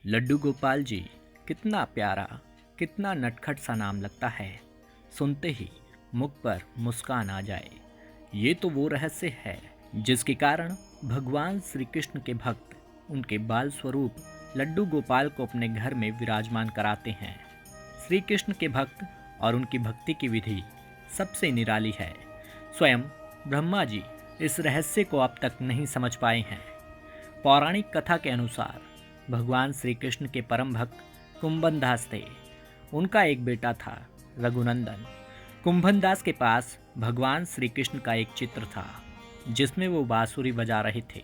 लड्डू गोपाल जी, कितना प्यारा, कितना नटखट सा नाम लगता है। सुनते ही मुख पर मुस्कान आ जाए। ये तो वो रहस्य है जिसके कारण भगवान श्री कृष्ण के भक्त उनके बाल स्वरूप लड्डू गोपाल को अपने घर में विराजमान कराते हैं। श्री कृष्ण के भक्त और उनकी भक्ति की विधि सबसे निराली है। स्वयं ब्रह्मा जी इस रहस्य को अब तक नहीं समझ पाए हैं। पौराणिक कथा के अनुसार भगवान श्री कृष्ण के परम भक्त कुंभन दास थे। उनका एक बेटा था रघुनंदन। कुंभन दास के पास भगवान श्री कृष्ण का एक चित्र था जिसमें वो बांसुरी बजा रहे थे।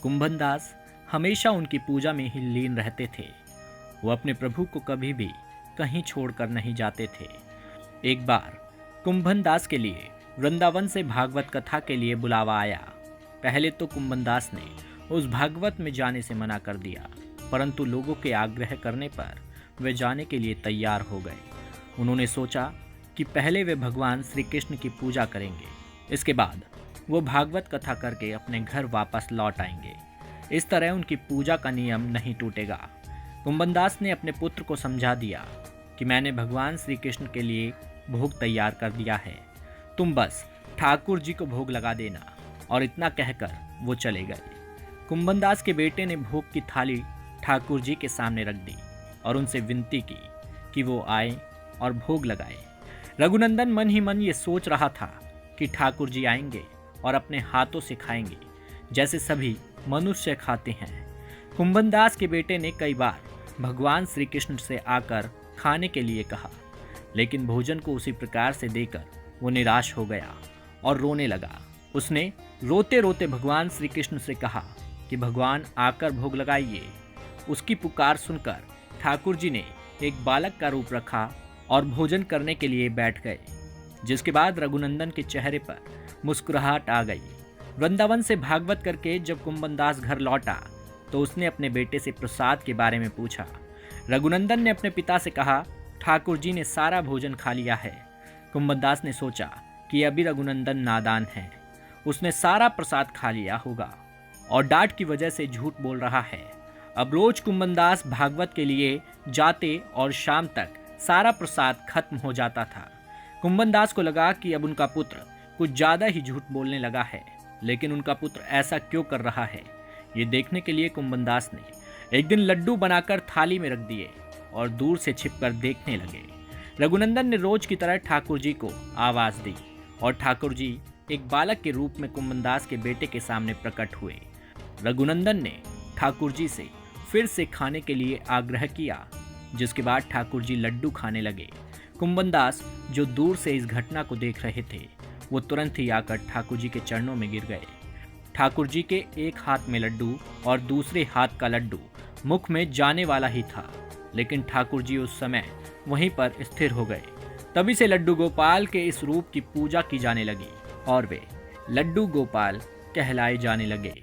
कुंभन दास हमेशा उनकी पूजा में ही लीन रहते थे। वो अपने प्रभु को कभी भी कहीं छोड़कर नहीं जाते थे। एक बार कुंभन दास के लिए वृंदावन से भागवत कथा के लिए बुलावा आया। पहले तो कुंभन दास ने उस भागवत में जाने से मना कर दिया, परंतु लोगों के आग्रह करने पर वे जाने के लिए तैयार हो गए। उन्होंने सोचा कि पहले वे भगवान श्री कृष्ण की पूजा करेंगे, इसके बाद वो भागवत कथा करके अपने घर वापस लौट आएंगे। इस तरह उनकी पूजा का नियम नहीं टूटेगा। कुंभन दास ने अपने पुत्र को समझा दिया कि मैंने भगवान श्री कृष्ण के लिए भोग तैयार कर दिया है, तुम बस ठाकुर जी को भोग लगा देना। और इतना कहकर वो चले गए। कुंभन दास के बेटे ने भोग की थाली ठाकुर जी के सामने रख दी और उनसे विनती की कि वो आए और भोग लगाए। रघुनंदन मन ही मन ये सोच रहा था कि ठाकुर जी आएंगे और अपने हाथों से खाएंगे जैसे सभी मनुष्य खाते हैं। कुंभन दास के बेटे ने कई बार भगवान श्री कृष्ण से आकर खाने के लिए कहा, लेकिन भोजन को उसी प्रकार से देकर वो निराश हो गया और रोने लगा। उसने रोते रोते भगवान श्री कृष्ण से कहा कि भगवान आकर भोग लगाइए। उसकी पुकार सुनकर ठाकुर जी ने एक बालक का रूप रखा और भोजन करने के लिए बैठ गए, जिसके बाद रघुनंदन के चेहरे पर मुस्कुराहट आ गई। वृंदावन से भागवत करके जब कुंभन दास घर लौटा तो उसने अपने बेटे से प्रसाद के बारे में पूछा। रघुनंदन ने अपने पिता से कहा, ठाकुर जी ने सारा भोजन खा लिया है। कुंभन दास ने सोचा कि अभी रघुनंदन नादान है, उसने सारा प्रसाद खा लिया होगा और डांट की वजह से झूठ बोल रहा है। अब रोज कुंभन दास भागवत के लिए जाते और शाम तक सारा प्रसाद खत्म हो जाता था। कुंभन दास को लगा कि अब उनका पुत्र कुछ ज्यादा ही झूठ बोलने लगा है, लेकिन उनका पुत्र ऐसा क्यों कर रहा है, ये देखने के लिए कुंभन दास ने एक दिन लड्डू बनाकर थाली में रख दिए और दूर से छिपकर देखने लगे। रघुनंदन ने रोज की तरह ठाकुर जी को आवाज दी और ठाकुर जी एक बालक के रूप में कुंभन दास के बेटे के सामने प्रकट हुए। रघुनंदन ने ठाकुर जी से फिर से खाने के लिए आग्रह किया, जिसके बाद ठाकुर जी लड्डू खाने लगे। कुंभन दास जो दूर से इस घटना को देख रहे थे, वो तुरंत ही आकर ठाकुर जी के चरणों में गिर गए। ठाकुर जी के एक हाथ में लड्डू और दूसरे हाथ का लड्डू मुख में जाने वाला ही था, लेकिन ठाकुर जी उस समय वहीं पर स्थिर हो गए। तभी से लड्डू गोपाल के इस रूप की पूजा की जाने लगी और वे लड्डू गोपाल कहलाए जाने लगे।